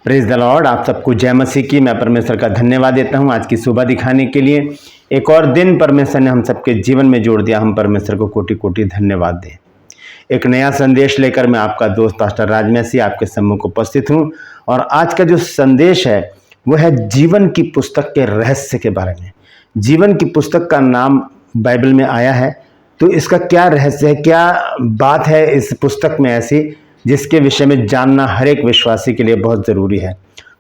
Praise the Lord. आप सबको जय मसीह की। मैं परमेश्वर का धन्यवाद देता हूं आज की सुबह दिखाने के लिए। एक और दिन परमेश्वर ने हम सबके जीवन में जोड़ दिया। हम परमेश्वर को कोटि कोटि धन्यवाद दें। एक नया संदेश लेकर मैं आपका दोस्त पास्टर राजमसी आपके सम्मुख उपस्थित हूं। और आज का जो संदेश है वो है जीवन की पुस्तक के रहस्य के बारे में। जीवन की पुस्तक का नाम बाइबल में आया है, तो इसका क्या रहस्य है, क्या बात है इस पुस्तक में ऐसी जिसके विषय में जानना हर एक विश्वासी के लिए बहुत ज़रूरी है।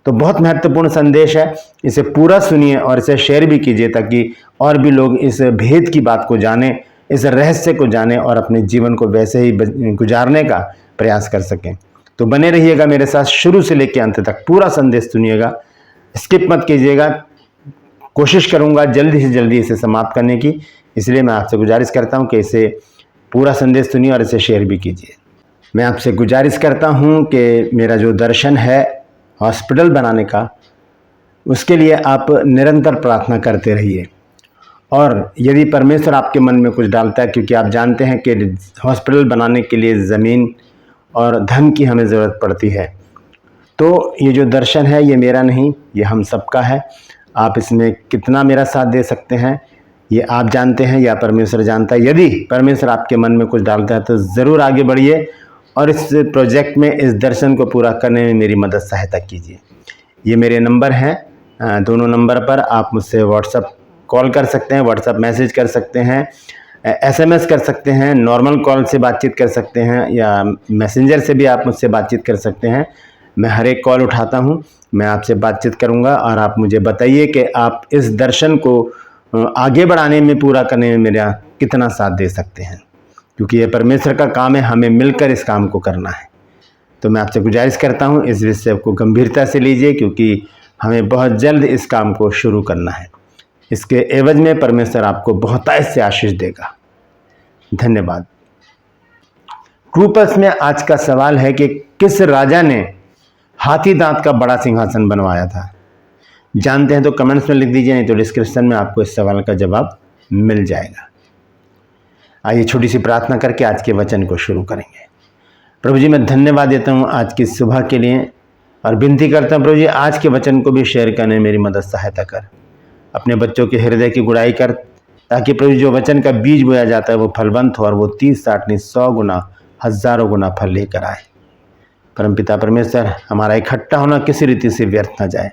तो बहुत महत्वपूर्ण संदेश है, इसे पूरा सुनिए और इसे शेयर भी कीजिए ताकि और भी लोग इस भेद की बात को जानें, इस रहस्य को जानें और अपने जीवन को वैसे ही गुजारने का प्रयास कर सकें। तो बने रहिएगा मेरे साथ, शुरू से लेकर अंत तक पूरा संदेश सुनिएगा, स्किप मत कीजिएगा। कोशिश करूंगा जल्दी से जल्दी इसे समाप्त करने की, इसलिए मैं आपसे गुजारिश करता हूं कि इसे पूरा संदेश सुनिए और इसे शेयर भी कीजिए। मैं आपसे गुजारिश करता हूं कि मेरा जो दर्शन है हॉस्पिटल बनाने का, उसके लिए आप निरंतर प्रार्थना करते रहिए। और यदि परमेश्वर आपके मन में कुछ डालता है, क्योंकि आप जानते हैं कि हॉस्पिटल बनाने के लिए ज़मीन और धन की हमें ज़रूरत पड़ती है, तो ये जो दर्शन है ये मेरा नहीं, ये हम सबका है। आप इसमें कितना मेरा साथ दे सकते हैं ये आप जानते हैं या परमेश्वर जानता है। यदि परमेश्वर आपके मन में कुछ डालता है तो ज़रूर आगे बढ़िए और इस प्रोजेक्ट में, इस दर्शन को पूरा करने में मेरी मदद सहायता कीजिए। ये मेरे नंबर हैं, दोनों नंबर पर आप मुझसे व्हाट्सएप कॉल कर सकते हैं, व्हाट्सएप मैसेज कर सकते हैं, SMS कर सकते हैं, नॉर्मल कॉल से बातचीत कर सकते हैं या मैसेंजर से भी आप मुझसे बातचीत कर सकते हैं। मैं हर एक कॉल उठाता हूँ, मैं आपसे बातचीत करूँगा और आप मुझे बताइए कि आप इस दर्शन को आगे बढ़ाने में, पूरा करने में मेरा कितना साथ दे सकते हैं, क्योंकि ये परमेश्वर का काम है, हमें मिलकर इस काम को करना है। तो मैं आपसे गुजारिश करता हूँ इस विषय को गंभीरता से लीजिए, क्योंकि हमें बहुत जल्द इस काम को शुरू करना है। इसके एवज में परमेश्वर आपको बहुतायत से आशीष देगा। धन्यवाद। ट्रूपर्स में आज का सवाल है कि किस राजा ने हाथी दांत का बड़ा सिंहासन बनवाया था? जानते हैं तो कमेंट्स में लिख दीजिए, नहीं तो डिस्क्रिप्शन में आपको इस सवाल का जवाब मिल जाएगा। आइए छोटी सी प्रार्थना करके आज के वचन को शुरू करेंगे। प्रभु जी, मैं धन्यवाद देता हूँ आज की सुबह के लिए और विनती करता हूँ प्रभु जी, आज के वचन को भी शेयर करने में मेरी मदद सहायता कर। अपने बच्चों के हृदय की गुड़ाई कर, ताकि प्रभु जो वचन का बीज बोया जाता है वो फलवंत हो और वो 30, 60 नहीं 100 गुना, हज़ारों गुना फल लेकर आए। परमपिता परमेश्वर, हमारा इकट्ठा होना किसी रीति से व्यर्थ न जाए।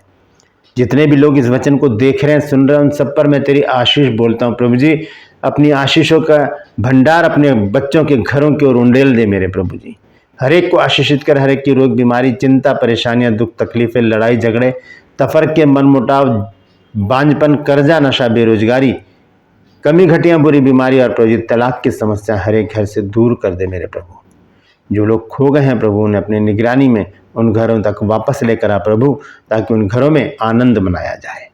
जितने भी लोग इस वचन को देख रहे हैं, सुन रहे हैं, उन सब पर मैं तेरी आशीष बोलता हूँ प्रभु जी। अपनी आशीषों का भंडार अपने बच्चों के घरों की ओर उंडेल दे मेरे प्रभु जी। हर एक को आशीषित कर, हर एक की रोग बीमारी, चिंता, परेशानियां, दुख, तकलीफें, लड़ाई झगड़े, तफरके, मनमुटाव, बांझपन, कर्जा, नशा, बेरोजगारी, कमी घटियां, बुरी बीमारी और प्रभु जी तलाक की समस्या हर एक घर से दूर कर दे मेरे प्रभु। जो लोग खो गए हैं प्रभु, उन्हें अपनी निगरानी में उन घरों तक वापस लेकर आ प्रभु, ताकि उन घरों में आनंद मनाया जाए।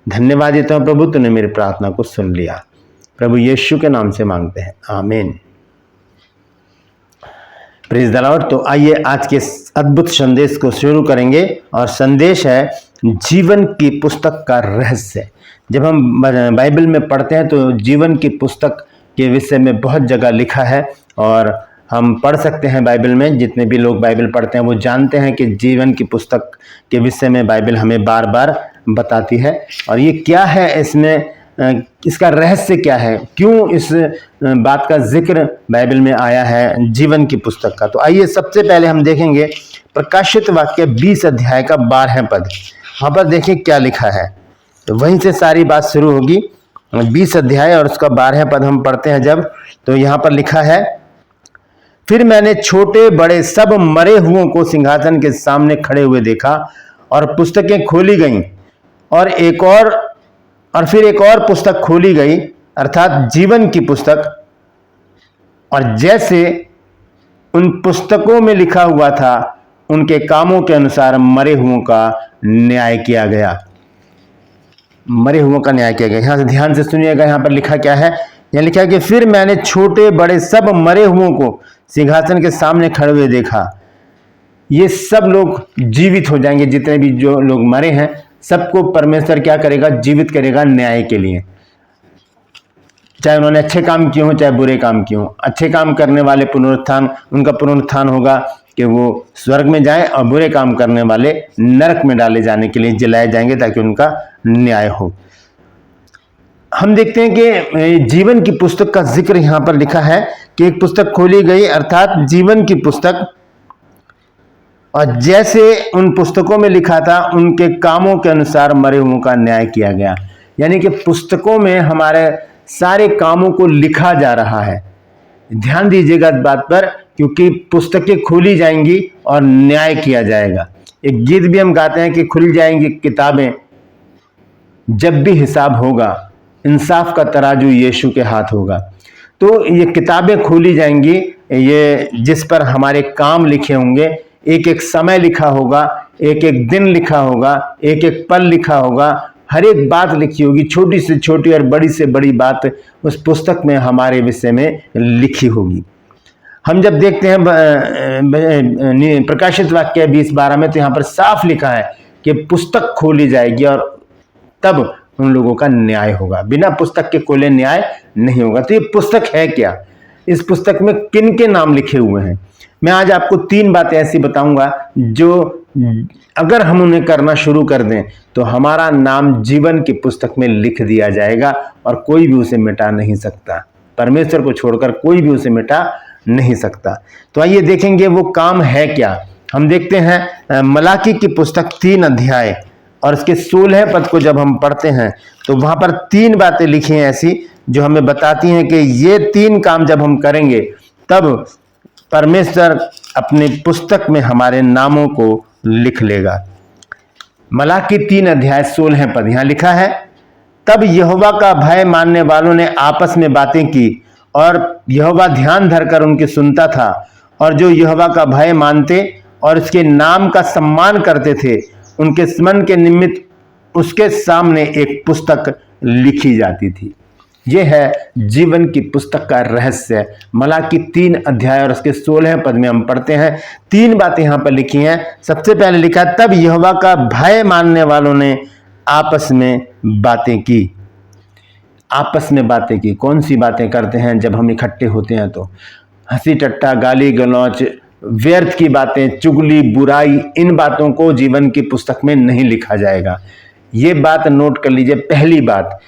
धन्यवाद देता हूँ प्रभु, तूने मेरी प्रार्थना को सुन लिया। प्रभु यीशु के नाम से मांगते हैं, आमीन। Praise the Lord. तो आइए आज के अद्भुत संदेश को शुरू करेंगे और संदेश है जीवन की पुस्तक का रहस्य। जब हम बाइबल में पढ़ते हैं तो जीवन की पुस्तक के विषय में बहुत जगह लिखा है और हम पढ़ सकते हैं बाइबल में। जितने भी लोग बाइबल पढ़ते हैं वो जानते हैं कि जीवन की पुस्तक के विषय में बाइबल हमें बार बार बताती है। और ये क्या है, इसमें इसका रहस्य क्या है, क्यों इस बात का जिक्र बाइबल में आया है जीवन की पुस्तक का। तो आइए सबसे पहले हम देखेंगे प्रकाशित वाक्य 20 अध्याय का 12 पद। वहाँ पर देखिए क्या लिखा है, तो वहीं से सारी बात शुरू होगी। 20 अध्याय और उसका 12 पद हम पढ़ते हैं जब, तो यहाँ पर लिखा है, फिर मैंने छोटे बड़े सब मरे हुओं को सिंहासन के सामने खड़े हुए देखा और पुस्तकें खोली गईं और फिर एक और पुस्तक खोली गई, अर्थात जीवन की पुस्तक। और जैसे उन पुस्तकों में लिखा हुआ था उनके कामों के अनुसार मरे हुओं का न्याय किया गया। मरे हुओं का न्याय किया गया। यहां से ध्यान से सुनिएगा, यहां पर लिखा क्या है। यहां लिखा है कि फिर मैंने छोटे बड़े सब मरे हुओं को सिंहासन के सामने खड़े हुए देखा। ये सब लोग जीवित हो जाएंगे, जितने भी जो लोग मरे हैं सबको परमेश्वर क्या करेगा, जीवित करेगा न्याय के लिए। चाहे उन्होंने अच्छे काम किए हों चाहे बुरे काम किए हों। अच्छे काम करने वाले पुनरुत्थान, उनका पुनरुत्थान होगा। कि वो स्वर्ग में जाएं और बुरे काम करने वाले नरक में डाले जाने के लिए जलाए जाएंगे ताकि उनका न्याय हो। हम देखते हैं कि जीवन की पुस्तक का जिक्र यहां पर लिखा है कि एक पुस्तक खोली गई, अर्थात जीवन की पुस्तक, और जैसे उन पुस्तकों में लिखा था उनके कामों के अनुसार मरे हुओं का न्याय किया गया। यानी कि पुस्तकों में हमारे सारे कामों को लिखा जा रहा है। ध्यान दीजिएगा इस बात पर, क्योंकि पुस्तकें खोली जाएंगी और न्याय किया जाएगा। एक गीत भी हम गाते हैं कि खुल जाएंगी किताबें जब भी हिसाब होगा, इंसाफ का तराजू यीशु के हाथ होगा। तो ये किताबें खोली जाएंगी, ये जिस पर हमारे काम लिखे होंगे, एक एक समय लिखा होगा, एक एक दिन लिखा होगा, एक एक पल लिखा होगा, हर एक बात लिखी होगी, छोटी से छोटी और बड़ी से बड़ी बात उस पुस्तक में हमारे विषय में लिखी होगी। हम जब देखते हैं प्रकाशित वाक्य 20:12 में, तो यहाँ पर साफ लिखा है कि पुस्तक खोली जाएगी और तब उन लोगों का न्याय होगा। बिना पुस्तक के खोले न्याय नहीं होगा। तो ये पुस्तक है क्या? इस पुस्तक में किन के नाम लिखे हुए हैं? मैं आज आपको 3 बातें ऐसी बताऊंगा जो अगर हम उन्हें करना शुरू कर दें तो हमारा नाम जीवन की पुस्तक में लिख दिया जाएगा और कोई भी उसे मिटा नहीं सकता। परमेश्वर को छोड़कर कोई भी उसे मिटा नहीं सकता। तो आइए देखेंगे वो काम है क्या। हम देखते हैं मलाकी की पुस्तक 3 अध्याय और इसके 16 पद को जब हम पढ़ते हैं तो वहां पर 3 बातें लिखी हैं ऐसी जो हमें बताती हैं कि ये 3 काम जब हम करेंगे तब परमेश्वर अपनी पुस्तक में हमारे नामों को लिख लेगा। मलाकी 3 अध्याय 16 पद यहां लिखा है, तब यहोवा का भय मानने वालों ने आपस में बातें की और यहोवा ध्यान धरकर उनकी सुनता था, और जो यहोवा का भय मानते और उसके नाम का सम्मान करते थे उनके स्मरण के निमित्त उसके सामने एक पुस्तक लिखी जाती थी। यह है जीवन की पुस्तक का रहस्य। मलाकी 3 अध्याय और उसके 16 पद में हम पढ़ते हैं। 3 बातें यहां पर लिखी हैं। सबसे पहले लिखा, तब यहोवा का भय मानने वालों ने आपस में बातें की। आपस में बातें की। कौन सी बातें करते हैं जब हम इकट्ठे होते हैं? तो हंसी टट्टा, गाली गलौच, व्यर्थ की बातें, चुगली, बुराई, इन बातों को जीवन की पुस्तक में नहीं लिखा जाएगा। ये बात नोट कर लीजिए। पहली बात,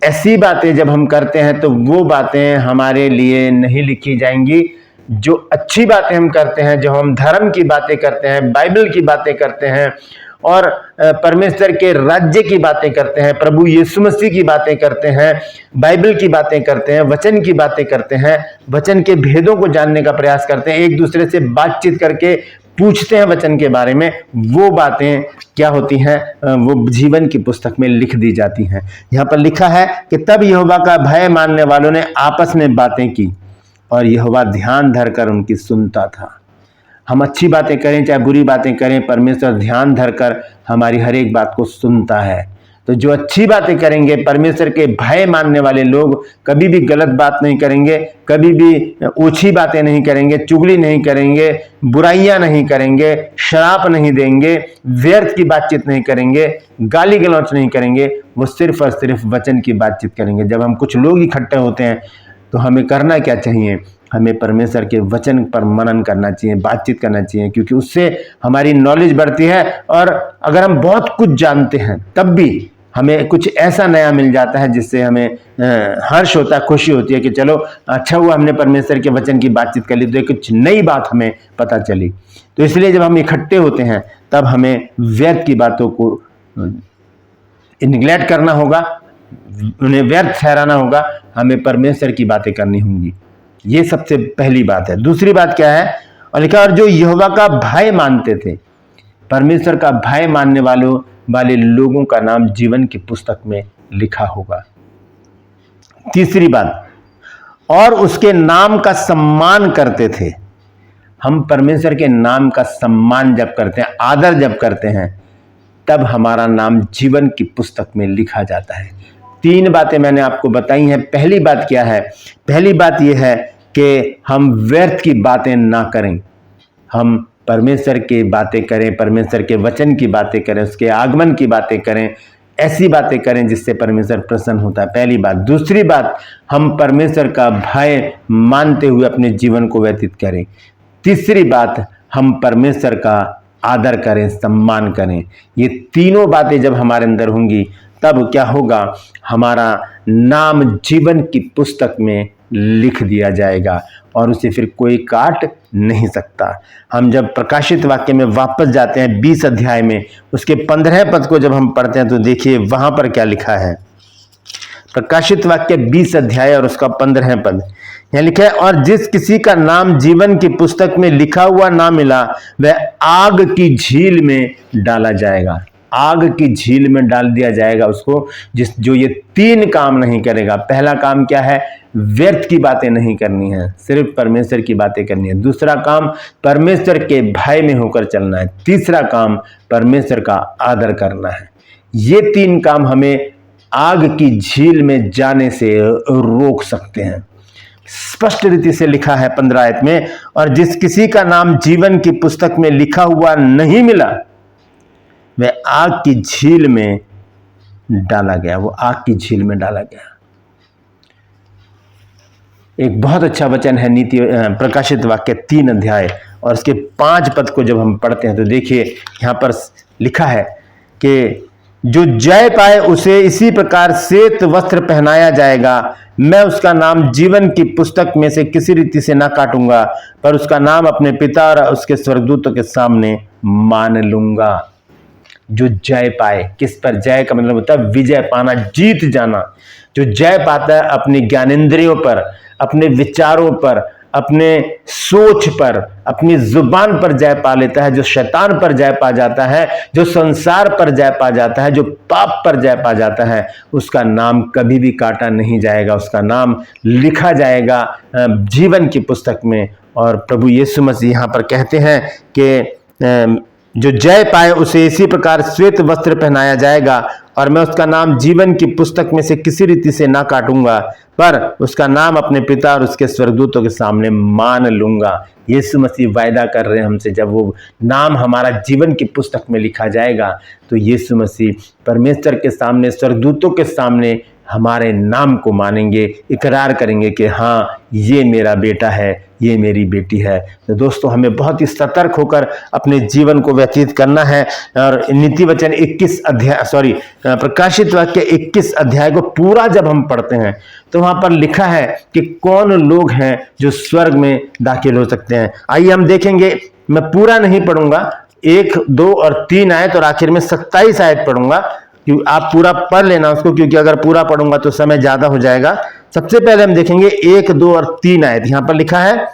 ऐसी बातें जब हम करते हैं तो वो बातें हमारे लिए नहीं लिखी जाएंगी। जो अच्छी बातें हम करते हैं, जो हम धर्म की बातें करते हैं, बाइबल की बातें करते हैं और परमेश्वर के राज्य की बातें करते हैं, प्रभु यीशु मसीह की बातें करते हैं, बाइबल की बातें करते हैं, वचन की बातें करते हैं, वचन के भेदों को जानने का प्रयास करते हैं, एक दूसरे से बातचीत करके पूछते हैं वचन के बारे में, वो बातें क्या होती हैं? वो जीवन की पुस्तक में लिख दी जाती हैं। यहाँ पर लिखा है कि तब यहोवा का भय मानने वालों ने आपस में बातें की और यहोवा ध्यान धरकर उनकी सुनता था। हम अच्छी बातें करें चाहे बुरी बातें करें, परमेश्वर ध्यान धरकर हमारी हर एक बात को सुनता है। तो जो अच्छी बातें करेंगे, परमेश्वर के भय मानने वाले लोग कभी भी गलत बात नहीं करेंगे, कभी भी ओछी बातें नहीं करेंगे, चुगली नहीं करेंगे, बुराइयां नहीं करेंगे, शराब नहीं देंगे, व्यर्थ की बातचीत नहीं करेंगे, गाली गलौच नहीं करेंगे। वो सिर्फ और सिर्फ वचन की बातचीत करेंगे। जब हम कुछ लोग इकट्ठे होते हैं तो हमें करना क्या चाहिए? हमें परमेश्वर के वचन पर मनन करना चाहिए, बातचीत करना चाहिए, क्योंकि उससे हमारी नॉलेज बढ़ती है। और अगर हम बहुत कुछ जानते हैं तब भी हमें कुछ ऐसा नया मिल जाता है जिससे हमें हर्ष होता है, खुशी होती है कि चलो अच्छा हुआ हमने परमेश्वर के वचन की बातचीत कर ली, तो कुछ नई बात हमें पता चली। तो इसलिए जब हम इकट्ठे होते हैं तब हमें व्यर्थ की बातों को निगलेक्ट करना होगा, उन्हें व्यर्थ ठहराना होगा, हमें परमेश्वर की बातें करनी होंगी। ये सबसे पहली बात है। दूसरी बात क्या है? और लिखा, और जो यहोवा का भय मानते थे, परमेश्वर का भय मानने वाले लोगों का नाम जीवन की पुस्तक में लिखा होगा। तीसरी बात, और उसके नाम का सम्मान करते थे। हम परमेश्वर के नाम का सम्मान जब करते हैं, आदर जब करते हैं, तब हमारा नाम जीवन की पुस्तक में लिखा जाता है। 3 बातें मैंने आपको बताई हैं। पहली बात क्या है? पहली बात यह है कि हम व्यर्थ की बातें ना करें, हम परमेश्वर की बातें करें, परमेश्वर के वचन की बातें करें, उसके आगमन की बातें करें, ऐसी बातें करें जिससे परमेश्वर प्रसन्न होता है। पहली बात। दूसरी बात, हम परमेश्वर का भय मानते हुए अपने जीवन को व्यतीत करें। तीसरी बात, हम परमेश्वर का आदर करें, सम्मान करें। ये तीनों बातें जब हमारे अंदर होंगी तब क्या होगा, हमारा नाम जीवन की पुस्तक में लिख दिया जाएगा और उसे फिर कोई काट नहीं सकता। हम जब प्रकाशित वाक्य में वापस जाते हैं 20 अध्याय में, उसके 15 पद को जब हम पढ़ते हैं तो देखिए वहां पर क्या लिखा है। प्रकाशित वाक्य 20 अध्याय और उसका 15 पद यहां लिखा है, और जिस किसी का नाम जीवन की पुस्तक में लिखा हुआ ना मिला वह आग की झील में डाला जाएगा। आग की झील में डाल दिया जाएगा उसको, जो ये 3 काम नहीं करेगा। पहला काम क्या है, व्यर्थ की बातें नहीं करनी है, सिर्फ परमेश्वर की बातें करनी है। दूसरा काम, परमेश्वर के भय में होकर चलना है। तीसरा काम, परमेश्वर का आदर करना है। ये 3 काम हमें आग की झील में जाने से रोक सकते हैं। स्पष्ट रीति से लिखा है 15 आयत में, और जिस किसी का नाम जीवन की पुस्तक में लिखा हुआ नहीं मिला वह आग की झील में डाला गया। वो आग की झील में डाला गया। एक बहुत अच्छा वचन है नीति प्रकाशित वाक्य 3 अध्याय और उसके 5 पद को जब हम पढ़ते हैं तो देखिए यहां पर लिखा है कि जो जय पाए उसे इसी प्रकार श्वेत वस्त्र पहनाया जाएगा। मैं उसका नाम जीवन की पुस्तक में से किसी रीति से ना काटूंगा, पर उसका नाम अपने पिता और उसके स्वर्गदूतों के सामने मान लूंगा। जो जय पाए, किस पर जय का मतलब होता है विजय पाना, जीत जाना। जो जय पाता है अपनी ज्ञानेंद्रियों पर, अपने विचारों पर, अपने सोच पर, अपनी जुबान पर जय पा लेता है, जो शैतान पर जय पा जाता है, जो संसार पर जय पा जाता है, जो पाप पर जय पा जाता है, उसका नाम कभी भी काटा नहीं जाएगा। उसका नाम लिखा जाएगा जीवन की पुस्तक में। और प्रभु यीशु मसीह यहाँ पर कहते हैं कि जो जय पाए उसे इसी प्रकार श्वेत वस्त्र पहनाया जाएगा, और मैं उसका नाम जीवन की पुस्तक में से किसी रीति से ना काटूंगा, पर उसका नाम अपने पिता और उसके स्वर्गदूतों के सामने मान लूंगा। यीशु मसीह वायदा कर रहे हैं हमसे, जब वो नाम हमारा जीवन की पुस्तक में लिखा जाएगा तो यीशु मसीह परमेश्वर के सामने, स्वर्गदूतों के सामने हमारे नाम को मानेंगे, इकरार करेंगे कि हाँ ये मेरा बेटा है, ये मेरी बेटी है। तो दोस्तों हमें बहुत ही सतर्क होकर अपने जीवन को व्यतीत करना है। और नीति वचन 21 अध्याय प्रकाशित वाक्य 21 अध्याय को पूरा जब हम पढ़ते हैं तो वहां पर लिखा है कि कौन लोग हैं जो स्वर्ग में दाखिल हो सकते हैं। आइए हम देखेंगे, मैं पूरा नहीं पढ़ूंगा, 1, 2 और 3 आयत और आखिर में 27 आयत पढ़ूंगा। आप पूरा पढ़ लेना उसको, क्योंकि अगर पूरा पढ़ूंगा तो समय ज्यादा हो जाएगा। सबसे पहले हम देखेंगे 1, 2 और 3 आयत। यहां पर लिखा है,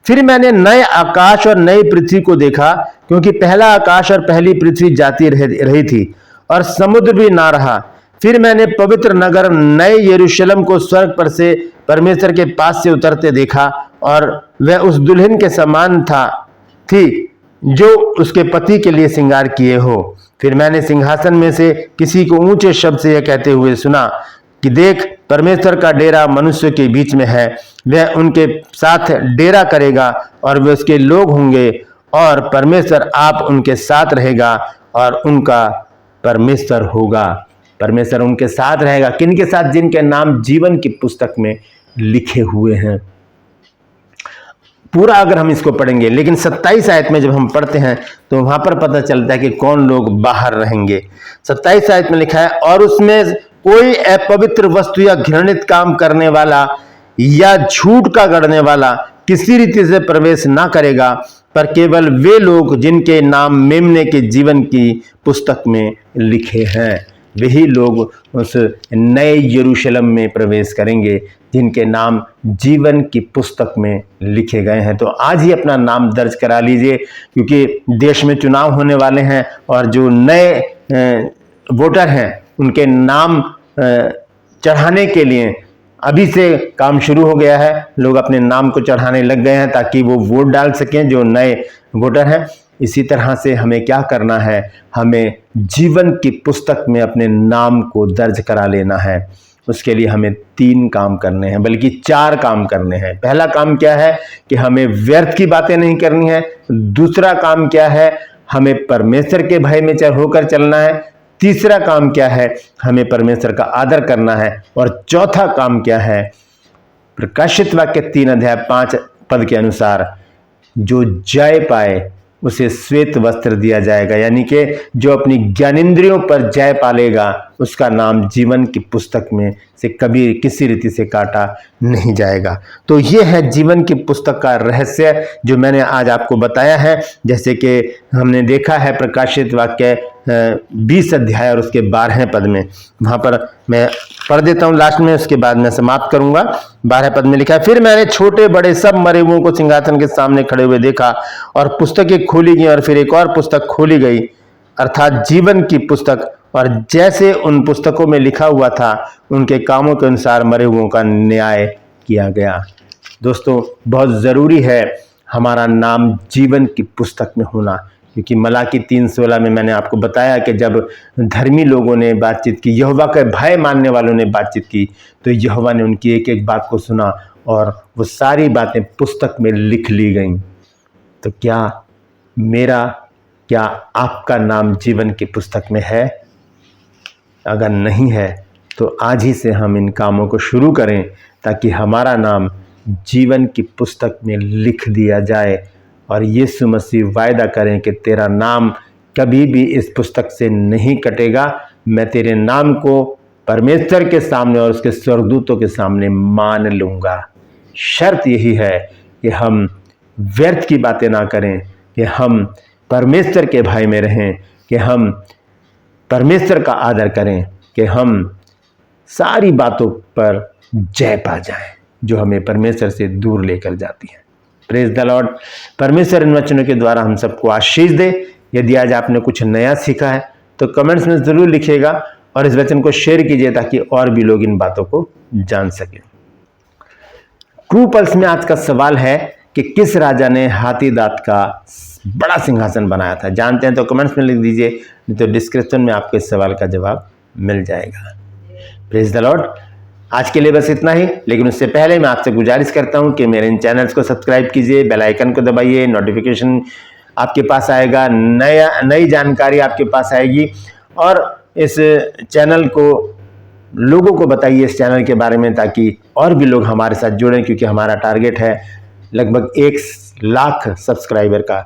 फिर मैंने नए आकाश और नई पृथ्वी को देखा, क्योंकि पहला आकाश और पहली पृथ्वी जाती रही थी और समुद्र भी ना रहा। फिर मैंने पवित्र नगर नए यरूशलेम को स्वर्ग पर से परमेश्वर के पास से उतरते देखा, और वह उस दुल्हन के समान थी जो उसके पति के लिए श्रृंगार किए हो। फिर मैंने सिंहासन में से किसी को ऊंचे शब्द से यह कहते हुए सुना कि देख, परमेश्वर का डेरा मनुष्य के बीच में है, वह उनके साथ डेरा करेगा और वे उसके लोग होंगे, और परमेश्वर आप उनके साथ रहेगा और उनका परमेश्वर होगा। परमेश्वर उनके साथ रहेगा, किनके साथ? जिनके नाम जीवन की पुस्तक में लिखे हुए हैं। पूरा अगर हम इसको पढ़ेंगे, लेकिन 27 आयत में जब हम पढ़ते हैं तो वहां पर पता चलता है कि कौन लोग बाहर रहेंगे। 27 आयत में लिखा है, और उसमें कोई अपवित्र वस्तु या घृणित काम करने वाला या झूठ का गढ़ने वाला किसी रीति से प्रवेश ना करेगा, पर केवल वे लोग जिनके नाम मेमने के जीवन की पुस्तक में लिखे हैं, वही लोग उस नए यरूशलेम में प्रवेश करेंगे जिनके नाम जीवन की पुस्तक में लिखे गए हैं। तो आज ही अपना नाम दर्ज करा लीजिए, क्योंकि देश में चुनाव होने वाले हैं और जो नए वोटर हैं उनके नाम चढ़ाने के लिए अभी से काम शुरू हो गया है। लोग अपने नाम को चढ़ाने लग गए हैं ताकि वो वोट डाल सकें, जो नए वोटर हैं। इसी तरह से हमें क्या करना है, हमें जीवन की पुस्तक में अपने नाम को दर्ज करा लेना है। उसके लिए हमें 3 काम करने हैं, बल्कि 4 काम करने हैं। पहला काम क्या है कि हमें व्यर्थ की बातें नहीं करनी है। दूसरा काम क्या है, हमें परमेश्वर के भय में होकर चलना है। तीसरा काम क्या है, हमें परमेश्वर का आदर करना है। और चौथा काम क्या है, प्रकाशित वाक्य 3 अध्याय 5 पद के अनुसार जो जय पाए उसे श्वेत वस्त्र दिया जाएगा, यानी कि जो अपनी ज्ञानेंद्रियों पर जय पालेगा उसका नाम जीवन की पुस्तक में से कभी किसी रीति से काटा नहीं जाएगा। तो ये है जीवन की पुस्तक का रहस्य जो मैंने आज आपको बताया है। जैसे कि हमने देखा है प्रकाशित वाक्य 20 अध्याय और उसके 12वें पद में, वहां पर मैं पढ़ देता हूं लास्ट में, उसके बाद मैं समाप्त करूंगा। 12वें पद में लिखा है, फिर मैंने छोटे बड़े सब मरे हुओं को सिंहासन के सामने खड़े हुए देखा और पुस्तकें खोली गई और फिर एक और पुस्तक खोली गई अर्थात जीवन की पुस्तक, और जैसे उन पुस्तकों में लिखा हुआ था उनके कामों के अनुसार मरे हुओं का न्याय किया गया। दोस्तों, बहुत जरूरी है हमारा नाम जीवन की पुस्तक में होना, क्योंकि मलाकी 3:16 में मैंने आपको बताया कि जब धर्मी लोगों ने बातचीत की, यहोवा के भय मानने वालों ने बातचीत की, तो यहोवा ने उनकी एक एक बात को सुना और वो सारी बातें पुस्तक में लिख ली गईं। तो क्या आपका नाम जीवन की पुस्तक में है? अगर नहीं है तो आज ही से हम इन कामों को शुरू करें ताकि हमारा नाम जीवन की पुस्तक में लिख दिया जाए और यीशु मसीह वायदा करें कि तेरा नाम कभी भी इस पुस्तक से नहीं कटेगा। मैं तेरे नाम को परमेश्वर के सामने और उसके स्वर्गदूतों के सामने मान लूँगा। शर्त यही है कि हम व्यर्थ की बातें ना करें, कि हम परमेश्वर के भय में रहें, कि हम परमेश्वर का आदर करें, कि हम सारी बातों पर जय पा जाएं जो हमें परमेश्वर से दूर लेकर जाती हैं। Praise the Lord. परमेश्वर इन वचनों के द्वारा हम सबको आशीष दे। यदि आज आपने कुछ नया सीखा है तो कमेंट्स में जरूर लिखिएगा और इस वचन को शेयर कीजिए ताकि और भी लोग इन बातों को जान सकें। ट्रू पल्स में आज का सवाल है कि किस राजा ने हाथी दांत का बड़ा सिंहासन बनाया था? जानते हैं तो कमेंट्स में लिख दीजिए, नहीं तो डिस्क्रिप्शन में आपके सवाल का जवाब मिल जाएगा। Praise the Lord. आज के लिए बस इतना ही, लेकिन उससे पहले मैं आपसे गुजारिश करता हूं कि मेरे इन चैनल्स को सब्सक्राइब कीजिए, बेल आइकन को दबाइए, नोटिफिकेशन आपके पास आएगा, नई जानकारी आपके पास आएगी। और इस चैनल को लोगों को बताइए इस चैनल के बारे में, ताकि और भी लोग हमारे साथ जुड़ें, क्योंकि हमारा टारगेट है लगभग 1 लाख सब्सक्राइबर का।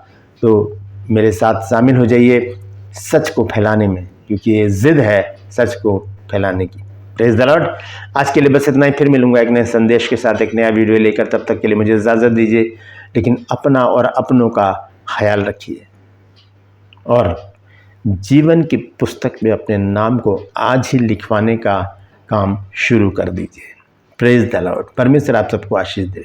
तो मेरे साथ शामिल हो जाइए सच को फैलाने में, क्योंकि ये जिद है सच को फैलाने की। Praise the Lord. आज के लिए बस इतना ही, फिर मिलूंगा एक नए संदेश के साथ, एक नया वीडियो लेकर। तब तक के लिए मुझे इजाज़त दीजिए, लेकिन अपना और अपनों का ख्याल रखिए और जीवन की पुस्तक में अपने नाम को आज ही लिखवाने का काम शुरू कर दीजिए। Praise the Lord. परमेश्वर आप सबको आशीष दे।